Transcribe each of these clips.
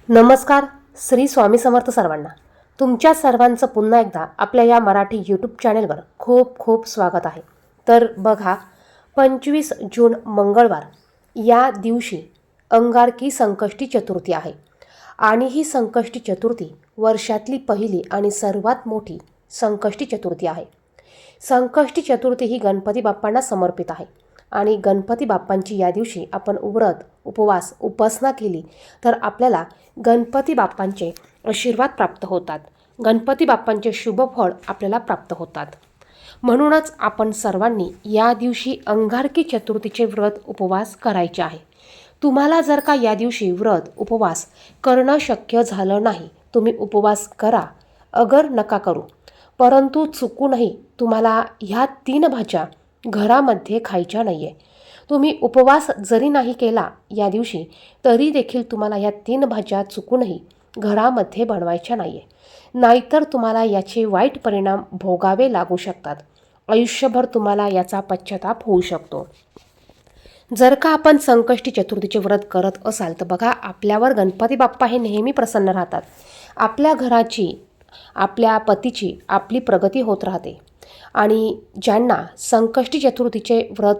नमस्कार. श्री स्वामी समर्थ सर्वांना. तुमच्या सर्वांचं पुन्हा एकदा आपल्या या मराठी यूट्यूब चॅनेलवर खूप खूप स्वागत आहे. तर बघा, 25 जून मंगळवार या दिवशी अंगारकी संकष्टी चतुर्थी आहे आणि ही संकष्टी चतुर्थी वर्षातली पहिली आणि सर्वात मोठी संकष्टी चतुर्थी आहे. संकष्टी चतुर्थी ही गणपती बाप्पांना समर्पित आहे आणि गणपती बाप्पांची या दिवशी आपण व्रत, उपवास, उपासना केली तर आपल्याला गणपती बाप्पांचे आशीर्वाद प्राप्त होतात. गणपती बाप्पांचे शुभ फळ आपल्याला प्राप्त होतात. म्हणूनच आपण सर्वांनी या दिवशी अंगारकी चतुर्थीचे व्रत, उपवास करायचे आहे. तुम्हाला जर का या दिवशी व्रत, उपवास करणं शक्य झालं नाही, तुम्ही उपवास करा, अगर नका करू, परंतु चुकूनही तुम्हाला ह्या 3 भाज्या घरामध्ये खायच्या नाही आहे. तुम्ही उपवास जरी नाही केला या दिवशी तरी देखील तुम्हाला ह्या 3 भाज्या चुकूनही घरामध्ये बनवायच्या नाही आहे. नाहीतर तुम्हाला याचे वाईट परिणाम भोगावे लागू शकतात. आयुष्यभर तुम्हाला याचा पश्चाताप होऊ शकतो. जर का आपण संकष्टी चतुर्थीचे व्रत करत असाल तर बघा, आपल्यावर गणपती बाप्पा हे नेहमी प्रसन्न राहतात. आपल्या घराची, आपल्या पतीची, आपली प्रगती होत राहते. आणि ज्यांना संकष्टी चतुर्थीचे व्रत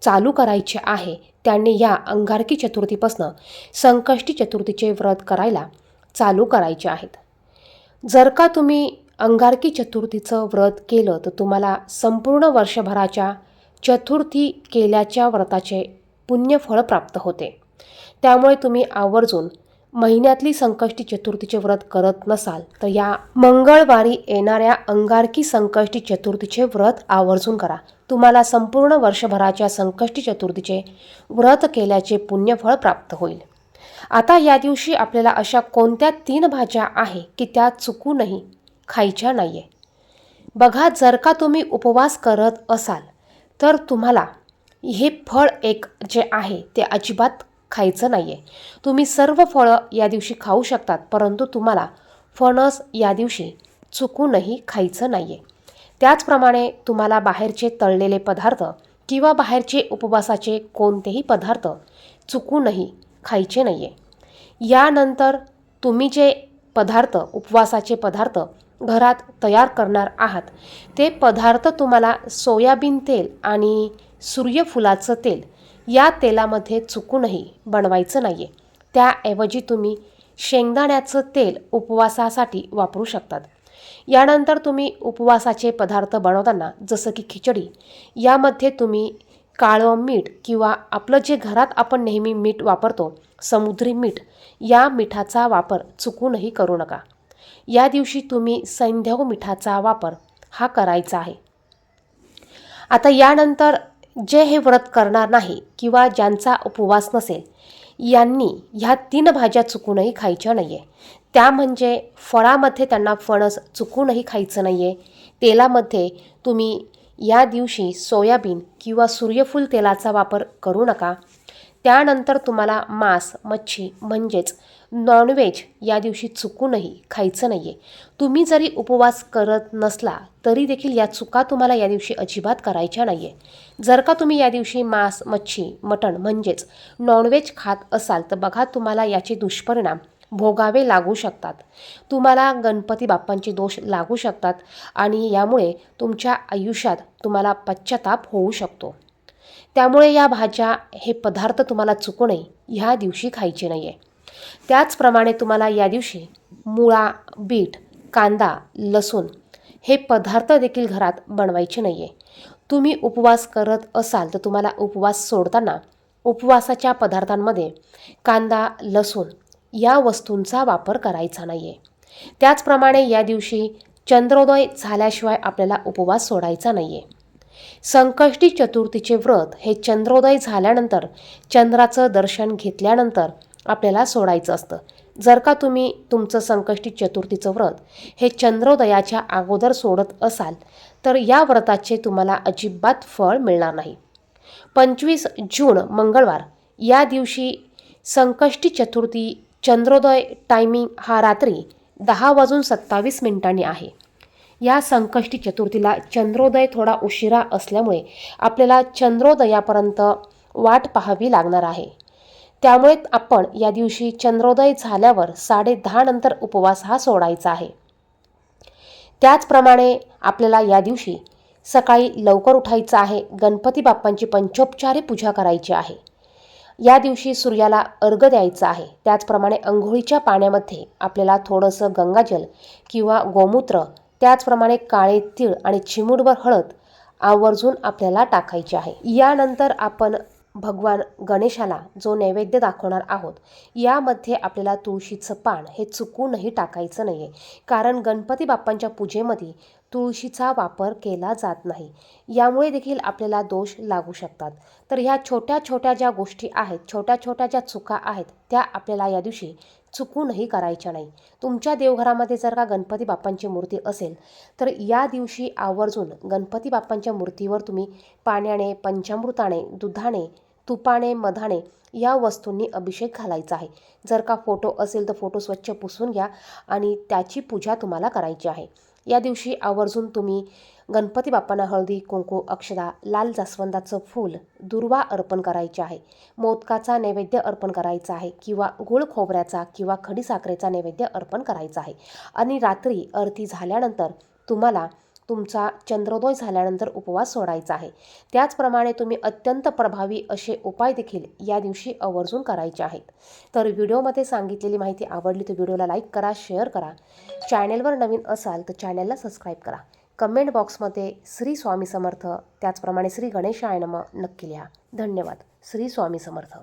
चालू करायचे आहे त्यांनी या अंगारकी चतुर्थीपासून संकष्टी चतुर्थीचे व्रत करायला चालू करायचे आहेत. जर का तुम्ही अंगारकी चतुर्थीचं व्रत केलं तर तुम्हाला संपूर्ण वर्षभराच्या चतुर्थी केल्याच्या व्रताचे पुण्यफळ प्राप्त होते. त्यामुळे तुम्ही आवर्जून महिन्यातली संकष्टी चतुर्थीचे व्रत करत नसाल तर या मंगळवारी येणाऱ्या अंगारकी संकष्टी चतुर्थीचे व्रत आवर्जून करा. तुम्हाला संपूर्ण वर्षभराच्या संकष्टी चतुर्थीचे व्रत केल्याचे पुण्यफळ प्राप्त होईल. आता या दिवशी आपल्याला अशा कोणत्या 3 भाज्या आहे की त्या चुकूनही खायच्या नाही आहे. बघा, जर का तुम्ही उपवास करत असाल तर तुम्हाला हे फळ एक जे आहे ते अजिबात खायचं नाही आहे. तुम्ही सर्व फळं या दिवशी खाऊ शकतात, परंतु तुम्हाला फणस या दिवशी चुकूनही खायचं नाही आहे. त्याचप्रमाणे तुम्हाला बाहेरचे तळलेले पदार्थ किंवा बाहेरचे उपवासाचे कोणतेही पदार्थ चुकूनही खायचे नाही आहे. यानंतर तुम्ही जे पदार्थ, उपवासाचे पदार्थ घरात तयार करणार आहात ते पदार्थ तुम्हाला सोयाबीन तेल आणि सूर्यफुलाचं तेल या तेलामध्ये चुकूनही बनवायचं नाही आहे. त्याऐवजी तुम्ही शेंगदाण्याचं तेल उपवासासाठी वापरू शकतात. यानंतर तुम्ही उपवासाचे पदार्थ बनवताना जसं की खिचडी, यामध्ये तुम्ही काळं मीठ किंवा आपलं जे घरात आपण नेहमी मीठ वापरतो, समुद्री मीठ, या मिठाचा वापर चुकूनही करू नका. या दिवशी तुम्ही सैंधव मिठाचा वापर हा करायचा आहे. आता यानंतर जे हे व्रत करणार नाही किंवा ज्यांचा उपवास नसेल यांनी ह्या 3 भाज्या चुकूनही खायच्या नाही आहे. त्या म्हणजे फळामध्ये त्यांना फणस चुकूनही खायचं नाही आहे. तेलामध्ये तुम्ही या दिवशी सोयाबीन किंवा सूर्यफूल तेलाचा वापर करू नका. त्यानंतर तुम्हाला मांस, मच्छी म्हणजेच नॉनव्हेज या दिवशी चुकूनही खायचं नाही आहे. तुम्ही जरी उपवास करत नसला तरी देखील या चुका तुम्हाला या दिवशी अजिबात करायच्या नाही आहे. जर का तुम्ही या दिवशी मांस, मच्छी, मटण म्हणजेच नॉनव्हेज खात असाल तर बघा, तुम्हाला याचे दुष्परिणाम भोगावे लागू शकतात. तुम्हाला गणपती बाप्पांचे दोष लागू शकतात आणि यामुळे तुमच्या आयुष्यात तुम्हाला पश्चाताप होऊ शकतो. त्यामुळे या भाज्या, हे पदार्थ तुम्हाला चुकूनही ह्या दिवशी खायचे नाही आहे. त्याचप्रमाणे तुम्हाला या दिवशी मुळा, बीट, कांदा, लसूण हे पदार्थ देखील घरात बनवायचे नाही आहे. तुम्ही उपवास करत असाल तर तुम्हाला उपवास सोडताना उपवासाच्या पदार्थांमध्ये कांदा, लसूण या वस्तूंचा वापर करायचा नाही आहे. त्याचप्रमाणे या दिवशी चंद्रोदय झाल्याशिवाय आपल्याला उपवास सोडायचा नाही आहे. संकष्टी चतुर्थीचे व्रत हे चंद्रोदय झाल्यानंतर, चंद्राचं दर्शन घेतल्यानंतर आपल्याला सोडायचं असतं. जर का तुम्ही तुमचं संकष्टी चतुर्थीचं व्रत हे चंद्रोदयाच्या अगोदर सोडत असाल तर या व्रताचे तुम्हाला अजिबात फळ मिळणार नाही. 25 जून मंगळवार या दिवशी संकष्टी चतुर्थी, चंद्रोदय टायमिंग हा रात्री 10:27 आहे. या संकष्टी चतुर्थीला चंद्रोदय थोडा उशिरा असल्यामुळे आपल्याला चंद्रोदयापर्यंत वाट पाहावी लागणार आहे. त्यामुळे आपण या दिवशी चंद्रोदय झाल्यावर 10:30 नंतर उपवास हा सोडायचा आहे. त्याचप्रमाणे आपल्याला या दिवशी सकाळी लवकर उठायचं आहे. गणपती बाप्पांची पंचोपचारे पूजा करायची आहे. या दिवशी सूर्याला अर्घ्य द्यायचं आहे. त्याचप्रमाणे अंघोळीच्या पाण्यामध्ये आपल्याला थोडंसं गंगाजल किंवा गोमूत्र, त्याचप्रमाणे काळे तीळ आणि चिमूटभर हळद आवर्जून आपल्याला टाकायची आहे. यानंतर आपण भगवान गणेशाला जो नैवेद्य दाखवणार आहोत, यामध्ये आपल्याला तुळशीचं पान हे चुकूनही टाकायचं नाही आहे. कारण गणपती बाप्पांच्या पूजेमध्ये तुळशीचा वापर केला जात नाही. यामुळे देखील आपल्याला दोष लागू शकतात. तर ह्या छोट्या छोट्या ज्या गोष्टी आहेत, छोट्या छोट्या ज्या चुका आहेत, त्या आपल्याला या दिवशी चुकूनही करायच्या नाही. तुमच्या देवघरामध्ये जर का गणपती बाप्पांची मूर्ती असेल तर या दिवशी आवर्जून गणपती बाप्पांच्या मूर्तीवर तुम्ही पाण्याने, पंचामृताने, दुधाने, तुपाने, मधाने या वस्तूंनी अभिषेक घालायचा आहे. जर का फोटो असेल तर फोटो स्वच्छ पुसून घ्या आणि त्याची पूजा तुम्हाला करायची आहे. या दिवशी आवर्जून तुम्ही गणपती बाप्पांना हळदी, कुंकू, अक्षता, लाल जास्वंदाचं फूल, दुर्वा अर्पण करायचे आहे. मोदकाचा नैवेद्य अर्पण करायचा आहे किंवा गुळ खोबऱ्याचा किंवा खडीसाखरेचा नैवेद्य अर्पण करायचा आहे. आणि रात्री आरती झाल्यानंतर तुम्हाला तुमचा चंद्रोदय झाल्यानंतर उपवास सोडायचा आहे. त्याचप्रमाणे तुम्ही अत्यंत प्रभावी असे उपाय देखील या दिवशी आवर्जून करायचे आहेत. तर व्हिडिओमध्ये सांगितलेली माहिती आवडली तर व्हिडिओला लाईक करा, शेअर करा. चॅनेलवर नवीन असाल तर चॅनेलला सबस्क्राईब करा. कमेंट बॉक्समध्ये श्री स्वामी समर्थ, त्याचप्रमाणे श्री गणेशाय नमः नक्की लिहा. धन्यवाद. श्री स्वामी समर्थ.